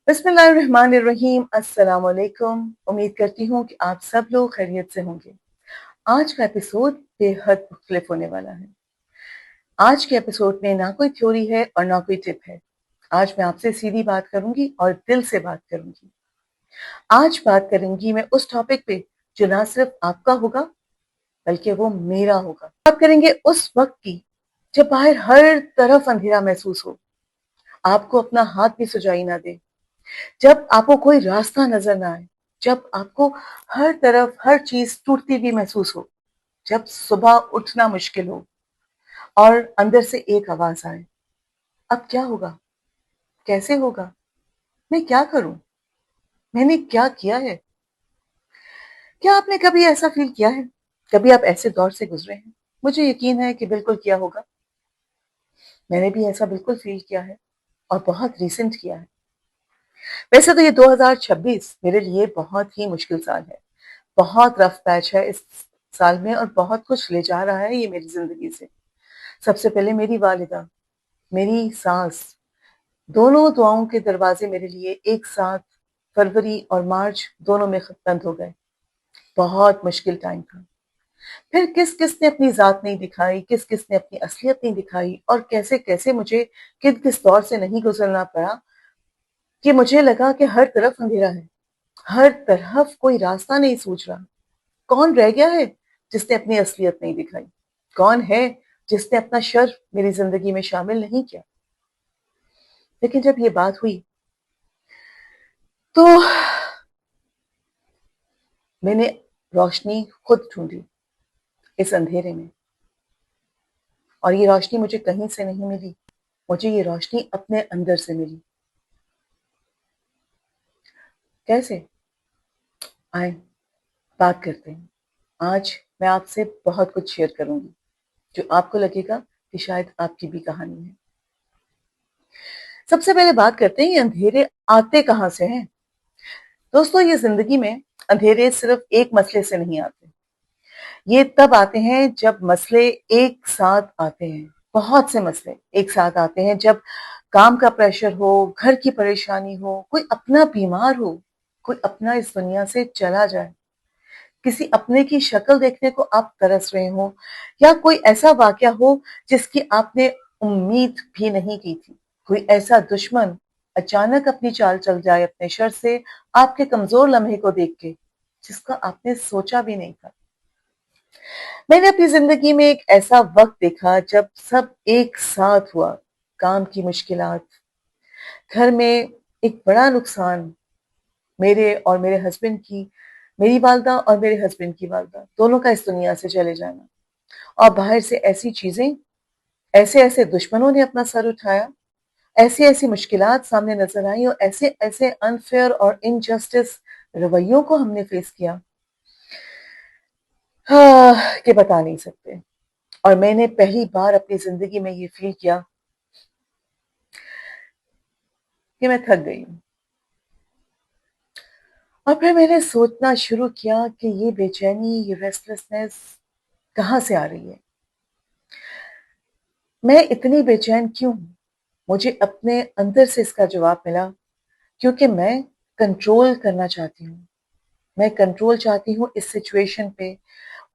बिस्मिल्लाहिर्रहमानिर्रहीम। अस्सलाम वालेकुम। उम्मीद करती हूँ कि आप सब लोग खैरियत से होंगे। आज का एपिसोड बेहद मुख्तलिफ होने वाला है। आज के एपिसोड में ना कोई थ्योरी है और ना कोई टिप है। आज मैं आपसे सीधी बात करूंगी और दिल से बात करूंगी। आज बात करूंगी मैं उस टॉपिक पे जो ना सिर्फ आपका होगा बल्कि वो मेरा होगा। बात करेंगे उस वक्त की जब बाहर हर तरफ अंधेरा महसूस हो, आपको अपना हाथ भी सुझाई ना दे, जब आपको कोई रास्ता नजर ना आए, जब आपको हर तरफ हर चीज टूटती हुई महसूस हो, जब सुबह उठना मुश्किल हो और अंदर से एक आवाज आए, अब क्या होगा, कैसे होगा, मैं क्या करूं, मैंने क्या किया है। क्या आपने कभी ऐसा फील किया है? कभी आप ऐसे दौर से गुजरे हैं? मुझे यकीन है कि बिल्कुल किया होगा। मैंने भी ऐसा बिल्कुल फील किया है और बहुत रिसेंट किया है। वैसे तो ये 2026 मेरे लिए बहुत ही मुश्किल साल है, बहुत रफ पैच है इस साल में और बहुत कुछ ले जा रहा है ये मेरी जिंदगी से। सबसे पहले मेरी वालिदा, मेरी सास, दोनों दुआओं के दरवाजे मेरे लिए एक साथ फरवरी और मार्च दोनों में बंद हो गए। बहुत मुश्किल टाइम था। फिर किस किस ने अपनी जात नहीं दिखाई, किस किस ने अपनी असलियत नहीं दिखाई और कैसे कैसे मुझे किस किस दौर से नहीं गुजरना पड़ा कि मुझे लगा कि हर तरफ अंधेरा है, हर तरफ कोई रास्ता नहीं सूझ रहा। कौन रह गया है जिसने अपनी असलियत नहीं दिखाई? कौन है जिसने अपना शर मेरी जिंदगी में शामिल नहीं किया? लेकिन जब ये बात हुई तो मैंने रोशनी खुद ढूंढी इस अंधेरे में, और ये रोशनी मुझे कहीं से नहीं मिली, मुझे ये रोशनी अपने अंदर से मिली। कैसे? आए बात करते हैं। आज मैं आपसे बहुत कुछ शेयर करूंगी जो आपको लगेगा कि शायद आपकी भी कहानी है। सबसे पहले बात करते हैं ये अंधेरे आते कहां से हैं। दोस्तों, ये जिंदगी में अंधेरे सिर्फ एक मसले से नहीं आते। ये तब आते हैं जब मसले एक साथ आते हैं। बहुत से मसले एक साथ आते हैं जब काम का प्रेशर हो, घर की परेशानी हो, कोई अपना बीमार हो, कोई अपना इस दुनिया से चला जाए, किसी अपने की शक्ल देखने को आप तरस रहे हो, या कोई ऐसा वाकया हो जिसकी आपने उम्मीद भी नहीं की थी। कोई ऐसा दुश्मन अचानक अपनी चाल चल जाए अपने शर से, आपके कमजोर लम्हे को देख के, जिसका आपने सोचा भी नहीं था। मैंने अपनी जिंदगी में एक ऐसा वक्त देखा जब सब एक साथ हुआ। काम की मुश्किलात, घर में एक बड़ा नुकसान, मेरे और मेरे हस्बैंड की, मेरी वालदा और मेरे हस्बैंड की वालदा, दोनों का इस दुनिया से चले जाना, और बाहर से ऐसी चीजें, ऐसे ऐसे दुश्मनों ने अपना सर उठाया, ऐसी ऐसी मुश्किलात सामने नजर आई और ऐसे ऐसे अनफेयर और इनजस्टिस रवैयों को हमने फेस किया, कि बता नहीं सकते। और मैंने पहली बार अपनी जिंदगी में ये फील किया कि मैं थक गई हूँ। और फिर मैंने सोचना शुरू किया कि ये बेचैनी, ये रेस्टलेसनेस कहाँ से आ रही है, मैं इतनी बेचैन क्यों हूं? मुझे अपने अंदर से इसका जवाब मिला, क्योंकि मैं कंट्रोल करना चाहती हूँ। मैं कंट्रोल चाहती हूँ इस सिचुएशन पे,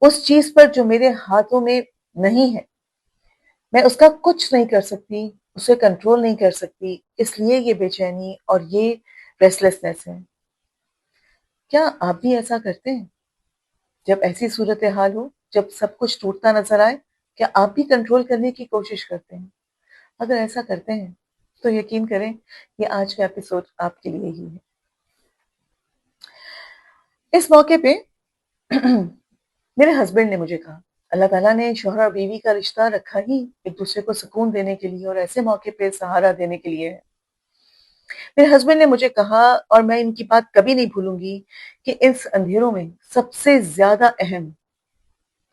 उस चीज पर जो मेरे हाथों में नहीं है। मैं उसका कुछ नहीं कर सकती, उसे कंट्रोल नहीं कर सकती, इसलिए ये बेचैनी और ये रेस्टलेसनेस है। क्या आप भी ऐसा करते हैं? जब ऐसी सूरत हाल हो, जब सब कुछ टूटता नजर आए, क्या आप भी कंट्रोल करने की कोशिश करते हैं? अगर ऐसा करते हैं तो यकीन करें, ये आज का एपिसोड आपके लिए ही है। इस मौके पे मेरे हस्बैंड ने मुझे कहा, अल्लाह ताला ने शौहर और बीवी का रिश्ता रखा ही एक दूसरे को सुकून देने के लिए और ऐसे मौके पे सहारा देने के लिए है। मेरे हस्बैंड ने मुझे कहा, और मैं इनकी बात कभी नहीं भूलूंगी, कि इस अंधेरों में सबसे ज्यादा अहम,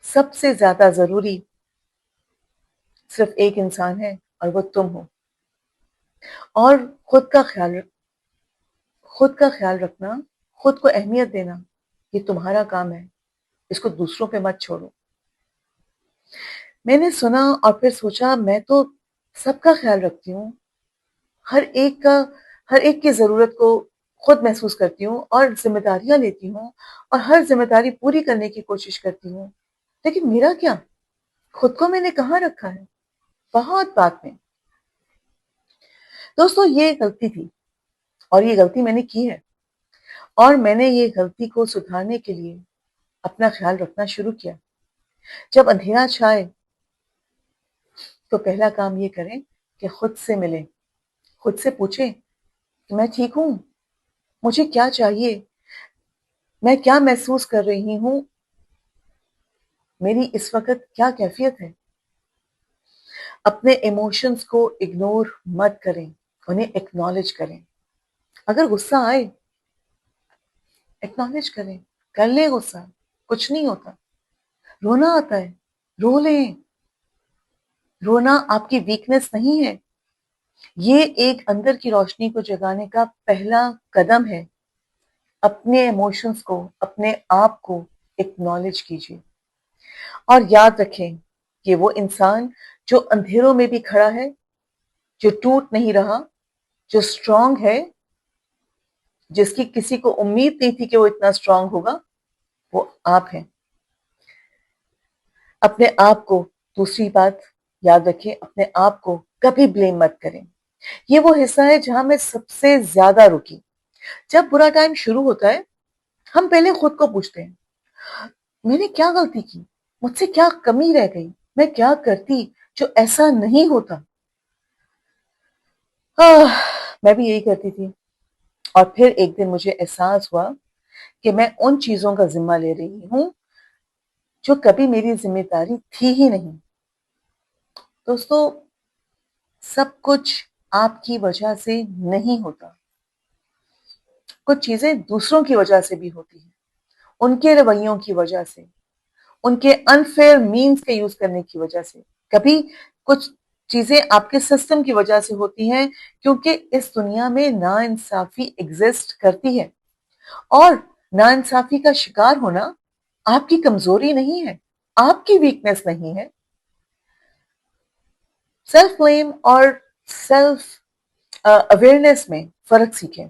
सबसे ज्यादा जरूरी सिर्फ एक इंसान है, और वो तुम हो। और खुद का ख्याल, खुद का ख्याल रखना, खुद को अहमियत देना, ये तुम्हारा काम है, इसको दूसरों पे मत छोड़ो। मैंने सुना और फिर सोचा, मैं तो सबका ख्याल रखती हूँ, हर एक का हर एक की ज़रूरत को खुद महसूस करती हूँ और ज़िम्मेदारियाँ लेती हूँ और हर ज़िम्मेदारी पूरी करने की कोशिश करती हूँ। लेकिन मेरा क्या? खुद को मैंने कहाँ रखा है? बहुत बाद में। दोस्तों, ये गलती थी और ये गलती मैंने की है और मैंने ये गलती को सुधारने के लिए अपना ख़्याल रखना शुरू किया। जब अंधेरा छाए तो पहला काम ये करें कि खुद से मिलें, खुद से पूछें कि मैं ठीक हूँ? मुझे क्या चाहिए? मैं क्या महसूस कर रही हूँ? मेरी इस वक़्त क्या कैफ़ियत है? अपने इमोशंस को इग्नोर मत करें, उन्हें एक्नॉलेज करें। अगर गुस्सा आए, एक्नॉलेज करें, कर लें गुस्सा, कुछ नहीं होता। रोना आता है, रो लें। रोना आपकी वीकनेस नहीं है। ये एक अंदर की रोशनी को जगाने का पहला कदम है। अपने इमोशंस को, अपने आप को एक्नॉलेज कीजिए और याद रखें कि वो इंसान जो अंधेरों में भी खड़ा है, जो टूट नहीं रहा, जो स्ट्रांग है, जिसकी किसी को उम्मीद नहीं थी कि वो इतना स्ट्रांग होगा, वो आप हैं। अपने आप को, दूसरी बात याद रखें, अपने आप को कभी ब्लेम मत करें। ये वो हिस्सा है जहां मैं सबसे ज्यादा रुकी। जब बुरा टाइम शुरू होता है, हम पहले खुद को पूछते हैं, मैंने क्या गलती की? मुझसे क्या कमी रह गई? मैं क्या करती जो ऐसा नहीं होता? मैं भी यही करती थी और फिर एक दिन मुझे एहसास हुआ कि मैं उन चीजों का जिम्मा ले रही हूं जो कभी मेरी जिम्मेदारी थी ही नहीं। दोस्तों, सब कुछ आपकी वजह से नहीं होता। कुछ चीजें दूसरों की वजह से भी होती हैं, उनके रवैयों की वजह से, उनके अनफेयर मीन्स के यूज करने की वजह से। कभी कुछ चीजें आपके सिस्टम की वजह से होती हैं, क्योंकि इस दुनिया में नाइंसाफी एग्जिस्ट करती है और नाइंसाफी का शिकार होना आपकी कमजोरी नहीं है, आपकी वीकनेस नहीं है। सेल्फ ब्लेम और सेल्फ अवेयरनेस में फर्क सीखें।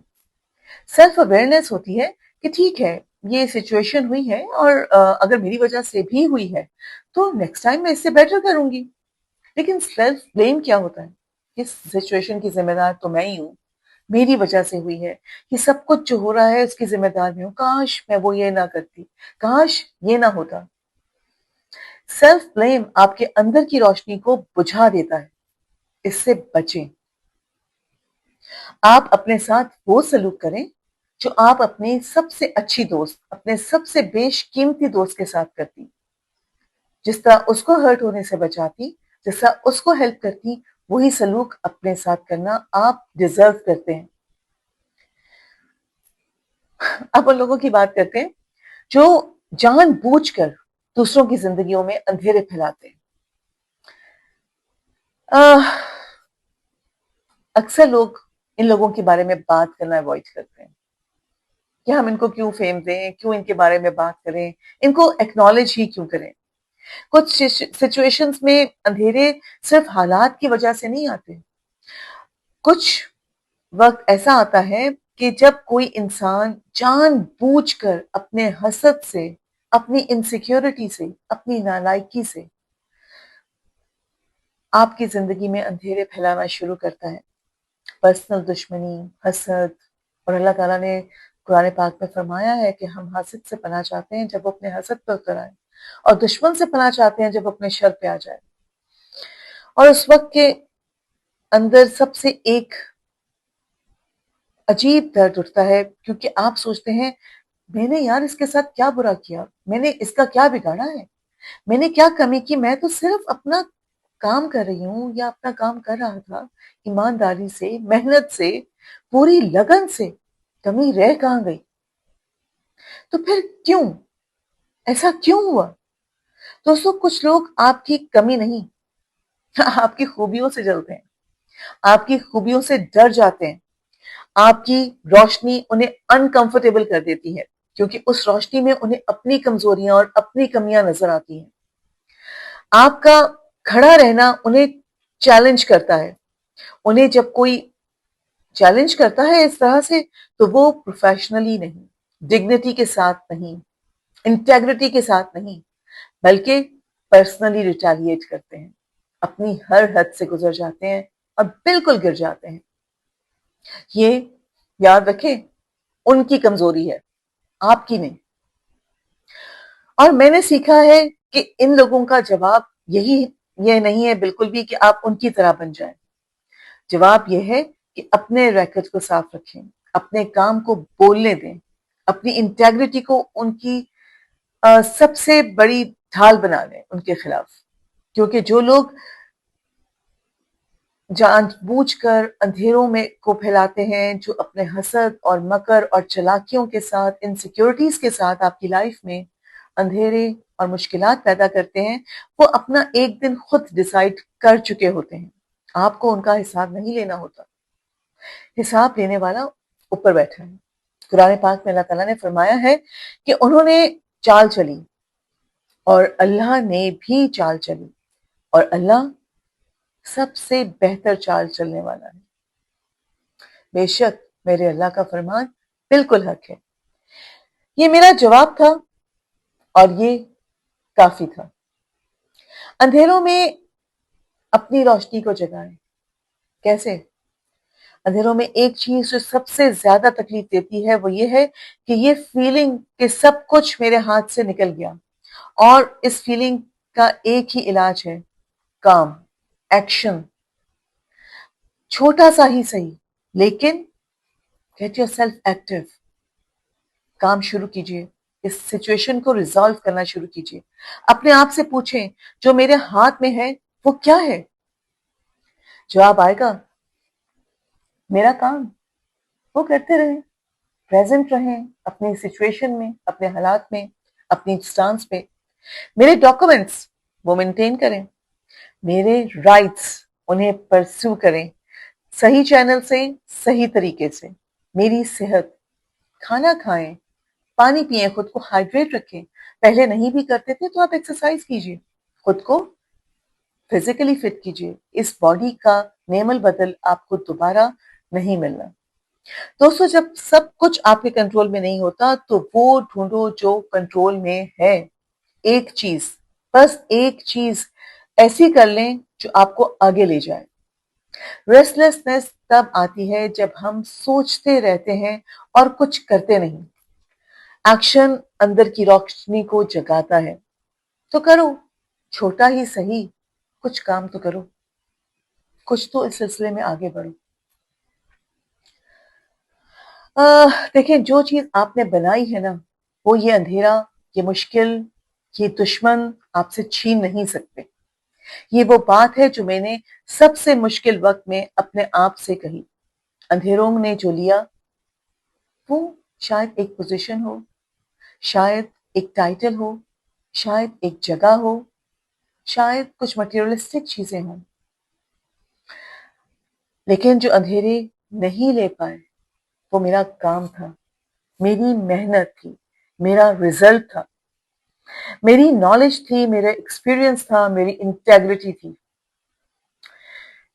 सेल्फ अवेयरनेस होती है कि ठीक है, ये सिचुएशन हुई है और अगर मेरी वजह से भी हुई है तो नेक्स्ट टाइम मैं इससे बेटर करूंगी। लेकिन सेल्फ ब्लेम क्या होता है? इस सिचुएशन की जिम्मेदार तो मैं ही हूँ, मेरी वजह से हुई है, ये सब कुछ जो हो रहा है उसकी जिम्मेदार मैं हूँ, काश मैं वो ये ना करती, काश ये ना होता। सेल्फ ब्लेम आपके अंदर की रोशनी को बुझा देता है, इससे बचें। आप अपने साथ वो सलूक करें जो आप अपने सबसे अच्छी दोस्त, अपने सबसे बेशकीमती दोस्त के साथ करती। जिस तरह उसको हर्ट होने से बचाती, जिस तरह उसको हेल्प करती, वही सलूक अपने साथ करना आप डिजर्व करते हैं। अब उन लोगों की बात करते हैं जो जानबूझकर दूसरों की जिंदगियों में अंधेरे फैलाते हैं। अक्सर लोग इन लोगों के बारे में बात करना अवॉइड करते हैं कि हम इनको क्यों फेम दें, क्यों इनके बारे में बात करें, इनको एक्नॉलेज ही क्यों करें। कुछ सिचुएशंस में अंधेरे सिर्फ हालात की वजह से नहीं आते। कुछ वक्त ऐसा आता है कि जब कोई इंसान जानबूझकर अपने हसद से, अपनी इनसिक्योरिटी से, अपनी नालायकी से आपकी जिंदगी में अंधेरे फैलाना शुरू करता है। पर्सनल दुश्मनी, हसद, और अल्लाह ताला ने कुरान पाक में फरमाया है कि हम हासिद से पनाह चाहते हैं जब वो अपने हसद पर उतर आए और दुश्मन से पनाह चाहते हैं जब अपने शर पे आ जाए। और उस वक्त के अंदर सबसे एक अजीब दर्द उठता है, क्योंकि आप सोचते हैं, मैंने यार इसके साथ क्या बुरा किया, मैंने इसका क्या बिगाड़ा है, मैंने क्या कमी की, मैं तो सिर्फ अपना काम कर रही हूँ या अपना काम कर रहा था ईमानदारी से, मेहनत से, पूरी लगन से, कमी रह कहाँ गई? तो फिर क्यों, ऐसा क्यों हुआ? दोस्तों, कुछ लोग आपकी कमी नहीं, आपकी खूबियों से जलते हैं, आपकी खूबियों से डर जाते हैं। आपकी रोशनी उन्हें अनकंफर्टेबल कर देती है, क्योंकि उस रोशनी में उन्हें अपनी कमजोरियां और अपनी कमियां नजर आती हैं। आपका खड़ा रहना उन्हें चैलेंज करता है। उन्हें जब कोई चैलेंज करता है इस तरह से, तो वो प्रोफेशनली नहीं, डिग्निटी के साथ नहीं, इंटेग्रिटी के साथ नहीं, बल्कि पर्सनली रिटेलिएट करते हैं, अपनी हर हद से गुजर जाते हैं और बिल्कुल गिर जाते हैं। ये याद रखें, उनकी कमजोरी है, आपकी नहीं। और मैंने सीखा है कि इन लोगों का जवाब ये नहीं है बिल्कुल भी कि आप उनकी तरह बन जाएं। जवाब यह है कि अपने रैकेट को साफ रखें, अपने काम को बोलने दें, अपनी इंटेग्रिटी को उनकी सबसे बड़ी ढाल बना लें उनके खिलाफ। क्योंकि जो लोग जानबूझकर अंधेरों में को फैलाते हैं, जो अपने हसद और मकर और चालाकियों के साथ, इनसिक्योरिटीज के साथ आपकी लाइफ में अंधेरे और मुश्किलात पैदा करते हैं, वो अपना एक दिन खुद डिसाइड कर चुके होते हैं। आपको उनका हिसाब नहीं लेना होता, हिसाब लेने वाला ऊपर बैठा है। कुरान पाक में अल्लाह ताला ने फरमाया है कि उन्होंने चाल चली और अल्लाह ने भी चाल चली, और अल्लाह सबसे बेहतर चाल चलने वाला है। बेशक मेरे अल्लाह का फरमान बिल्कुल हक है। ये मेरा जवाब था और ये काफी था। अंधेरों में अपनी रोशनी को जगाएं। कैसे? अंधेरों में एक चीज जो सबसे ज्यादा तकलीफ देती है वो ये है कि ये फीलिंग कि सब कुछ मेरे हाथ से निकल गया, और इस फीलिंग का एक ही इलाज है, काम, एक्शन। छोटा सा ही सही, लेकिन गेट योरसेल्फ एक्टिव। काम शुरू कीजिए, इस सिचुएशन को रिजॉल्व करना शुरू कीजिए। अपने आप से पूछें, जो मेरे हाथ में है वो क्या है? जवाब आएगा, मेरा काम। वो करते रहें, प्रेजेंट रहें अपनी सिचुएशन में, अपने हालात में, अपनी स्टांस पे। मेरे डॉक्यूमेंट्स वो मेंटेन करें, मेरे राइट्स उन्हें परस्यू करें, सही चैनल से, सही तरीके से। मेरी सेहत, खाना खाएं, पानी पिए, खुद को हाइड्रेट रखें। पहले नहीं भी करते थे तो आप एक्सरसाइज कीजिए, खुद को फिजिकली फिट कीजिए। इस बॉडी का नेमल बदल आपको दोबारा नहीं मिलना। दोस्तों, जब सब कुछ आपके कंट्रोल में नहीं होता तो वो ढूंढो जो कंट्रोल में है। एक चीज, बस एक चीज ऐसी कर लें जो आपको आगे ले जाए। रेस्टलेसनेस तब आती है जब हम सोचते रहते हैं और कुछ करते नहीं। एक्शन अंदर की रोशनी को जगाता है, तो करो, छोटा ही सही, कुछ काम तो करो, कुछ तो इस सिलसिले में आगे बढ़ो। देखिए, जो चीज आपने बनाई है ना, वो ये अंधेरा, ये मुश्किल, ये दुश्मन आपसे छीन नहीं सकते। ये वो बात है जो मैंने सबसे मुश्किल वक्त में अपने आप से कही। अंधेरों ने जो लिया वो शायद एक पोजीशन हो, शायद एक टाइटल हो, शायद एक जगह हो, शायद कुछ मटेरियलिस्टिक चीजें हों, लेकिन जो अंधेरे नहीं ले पाए वो मेरा काम था, मेरी मेहनत थी, मेरा रिजल्ट था, मेरी नॉलेज थी, मेरा एक्सपीरियंस था, मेरी इंटेग्रिटी थी।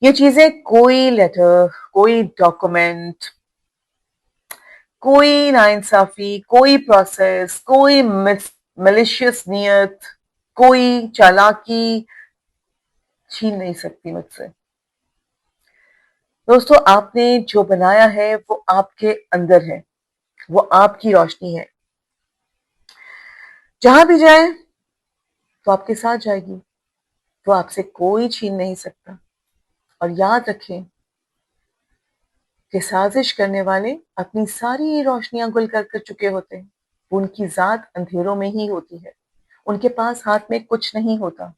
ये चीजें कोई लेटर, कोई डॉक्यूमेंट, कोई नाइंसाफी, कोई प्रोसेस, कोई मलिशियस नियत, कोई चालाकी छीन नहीं सकती मुझसे। दोस्तों, आपने जो बनाया है वो आपके अंदर है, वो आपकी रोशनी है। जहां भी जाए तो आपके साथ जाएगी, वो आपसे कोई छीन नहीं सकता। और याद रखें कि साजिश करने वाले अपनी सारी रोशनियां गुल कर चुके होते हैं। उनकी जात अंधेरों में ही होती है, उनके पास हाथ में कुछ नहीं होता।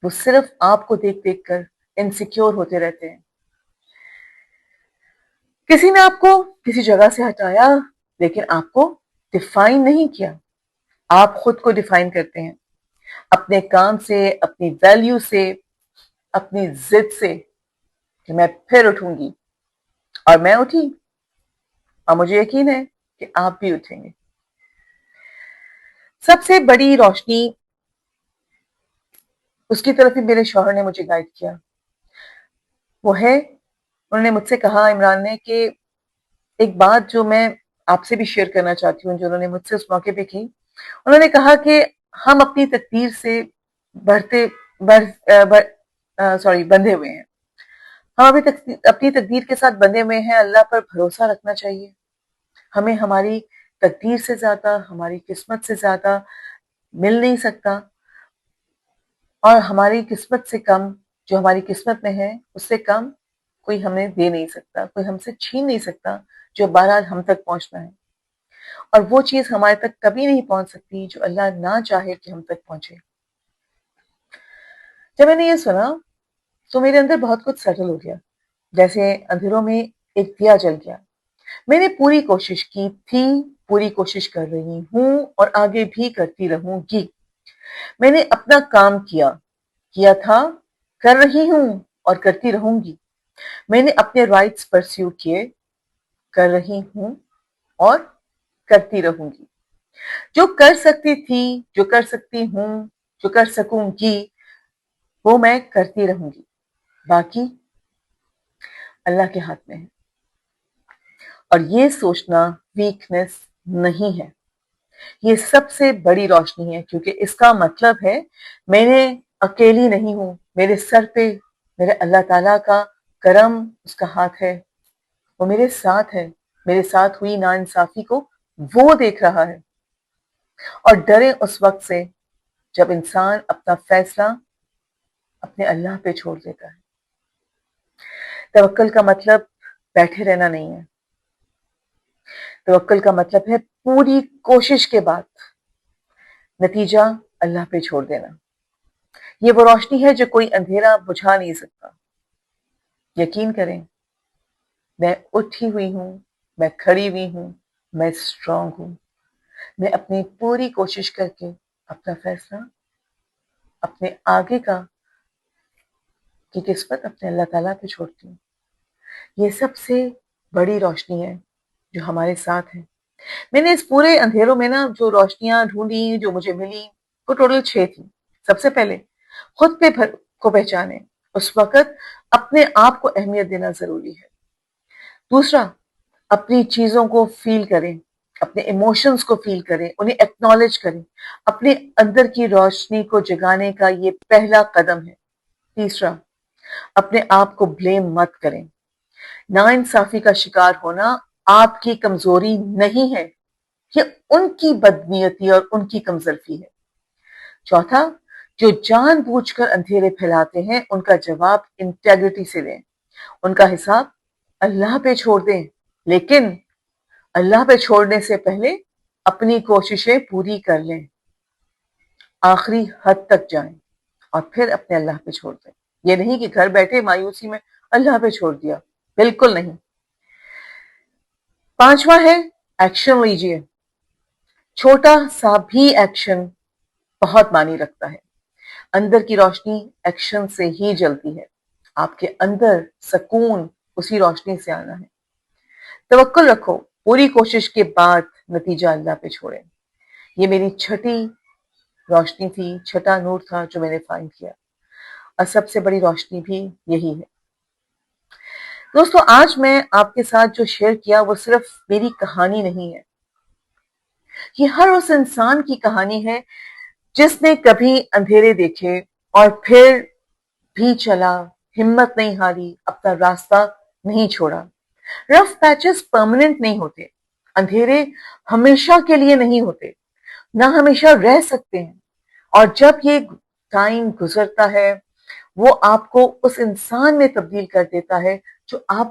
वो सिर्फ आपको देख देख कर इनसिक्योर होते रहते हैं। किसी ने आपको किसी जगह से हटाया, लेकिन आपको डिफाइन नहीं किया। आप खुद को डिफाइन करते हैं अपने काम से, अपनी वैल्यू से, अपनी जिद से कि मैं फिर उठूंगी। और मैं उठी, और मुझे यकीन है कि आप भी उठेंगे। सबसे बड़ी रोशनी, उसकी तरफ ही मेरे शौहर ने मुझे गाइड किया, वो है انہوں نے مجھ سے کہا، عمران نے، کہ ایک بات جو میں آپ سے بھی شیئر کرنا چاہتی ہوں، جو انہوں نے مجھ سے اس موقع پہ کی. انہوں نے کہا کہ ہم اپنی تقدیر سے بندھے ہوئے ہیں. ہم اپنی تقدیر کے ساتھ بندھے ہوئے ہیں. اللہ پر بھروسہ رکھنا چاہیے. ہمیں ہماری تقدیر سے زیادہ، ہماری قسمت سے زیادہ مل نہیں سکتا، اور ہماری قسمت سے کم، جو ہماری قسمت میں ہے اس سے کم کوئی ہمیں دے نہیں سکتا، کوئی ہم سے چھین نہیں سکتا جو بہرحال ہم تک پہنچنا ہے. اور وہ چیز ہمارے تک کبھی نہیں پہنچ سکتی جو اللہ نہ چاہے کہ ہم تک پہنچے. جب میں نے یہ سنا تو میرے اندر بہت کچھ سیٹل ہو گیا. جیسے اندھیروں میں ایک دیا جل گیا. میں نے پوری کوشش کی تھی، پوری کوشش کر رہی ہوں، اور آگے بھی کرتی رہوں گی. میں نے اپنا کام کیا تھا، کر رہی ہوں اور کرتی رہوں گی. میں نے اپنے رائٹس پرسیو کیے، کر رہی ہوں اور کرتی رہوں گی. جو کر سکتی تھی، جو کر سکتی ہوں، جو کر سکوں گی، وہ میں کرتی رہوں گی. باقی اللہ کے ہاتھ میں ہے. اور یہ سوچنا ویکنس نہیں ہے، یہ سب سے بڑی روشنی ہے. کیونکہ اس کا مطلب ہے میں نے اکیلی نہیں ہوں. میرے سر پہ میرے اللہ تعالیٰ کا کرم، اس کا ہاتھ ہے. وہ میرے ساتھ ہے. میرے ساتھ ہوئی ناانصافی کو وہ دیکھ رہا ہے. اور ڈرے اس وقت سے جب انسان اپنا فیصلہ اپنے اللہ پہ چھوڑ دیتا ہے. توکل کا مطلب بیٹھے رہنا نہیں ہے. توکل کا مطلب ہے پوری کوشش کے بعد نتیجہ اللہ پہ چھوڑ دینا. یہ وہ روشنی ہے جو کوئی اندھیرا بجھا نہیں سکتا. یقین کریں، میں اٹھی ہوئی ہوں، میں کھڑی ہوئی ہوں، میں اسٹرانگ ہوں. میں اپنی پوری کوشش کر کے اپنا فیصلہ، اپنے آگے کی قسمت اپنے اللہ تعالیٰ پہ چھوڑتی ہوں. یہ سب سے بڑی روشنی ہے جو ہمارے ساتھ ہے. میں نے اس پورے اندھیروں میں جو روشنیاں ڈھونڈی، جو مجھے ملی، وہ ٹوٹل 6 تھی. سب سے پہلے خود کو پہچانے. اس وقت اپنے آپ کو اہمیت دینا ضروری ہے. دوسرا، اپنی چیزوں کو فیل کریں، اپنے ایموشنز کو فیل کریں، انہیں ایکنالج کریں. اپنے اندر کی روشنی کو جگانے کا یہ پہلا قدم ہے. تیسرا، اپنے آپ کو بلیم مت کریں. ناانصافی کا شکار ہونا آپ کی کمزوری نہیں ہے، یہ ان کی بدنیتی اور ان کی کمزرفی ہے. چوتھا، جو جان بوجھ کر اندھیرے پھیلاتے ہیں ان کا جواب انٹیگریٹی سے دیں. ان کا حساب اللہ پہ چھوڑ دیں. لیکن اللہ پہ چھوڑنے سے پہلے اپنی کوششیں پوری کر لیں، آخری حد تک جائیں، اور پھر اپنے اللہ پہ چھوڑ دیں. یہ نہیں کہ گھر بیٹھے مایوسی میں اللہ پہ چھوڑ دیا، بالکل نہیں. پانچواں ہے ایکشن لیجئے. چھوٹا سا بھی ایکشن بہت معنی رکھتا ہے. اندر کی روشنی ایکشن سے ہی جلتی ہے. آپ کے اندر سکون اسی روشنی سے آنا ہے. توکل رکھو، پوری کوشش کے بعد نتیجہ اللہ پہ چھوڑیں. یہ میری چھٹی روشنی تھی، چھٹا نور تھا جو میں نے فائنڈ کیا، اور سب سے بڑی روشنی بھی یہی ہے. دوستو، آج میں آپ کے ساتھ جو شیئر کیا وہ صرف میری کہانی نہیں ہے. یہ ہر اس انسان کی کہانی ہے جس نے کبھی اندھیرے دیکھے اور پھر بھی چلا، ہمت نہیں ہاری، اپنا راستہ نہیں چھوڑا. رف پیچز پرماننٹ نہیں ہوتے. اندھیرے ہمیشہ کے لیے نہیں ہوتے، نہ ہمیشہ رہ سکتے ہیں. اور جب یہ ٹائم گزرتا ہے وہ آپ کو اس انسان میں تبدیل کر دیتا ہے جو آپ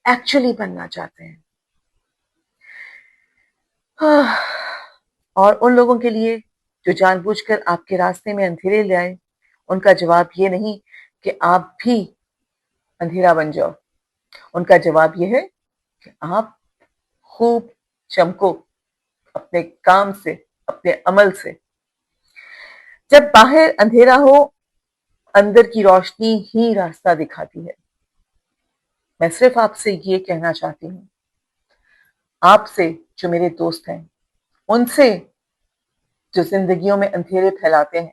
ایکچولی بننا چاہتے ہیں. اور ان لوگوں کے لیے جو جان بوجھ کر آپ کے راستے میں اندھیرے لے آئے، ان کا جواب یہ نہیں کہ آپ بھی اندھیرا بن جاؤ. ان کا جواب یہ ہے کہ آپ خوب چمکو اپنے کام سے، اپنے عمل سے. جب باہر اندھیرا ہو، اندر کی روشنی ہی راستہ دکھاتی ہے. میں صرف آپ سے یہ کہنا چاہتی ہوں، آپ سے جو میرے دوست ہیں، ان سے جو زندگیوں میں اندھیرے پھیلاتے ہیں،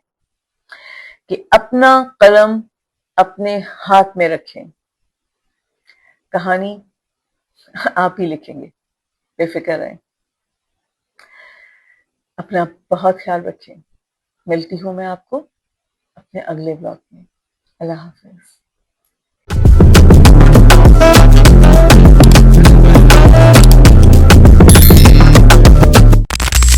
کہ اپنا قلم اپنے ہاتھ میں رکھیں. کہانی آپ ہی لکھیں گے، بے فکر رہیں۔ اپنا بہت خیال رکھیں۔ ملتی ہوں میں آپ کو اپنے اگلے بلاگ میں۔ اللہ حافظ۔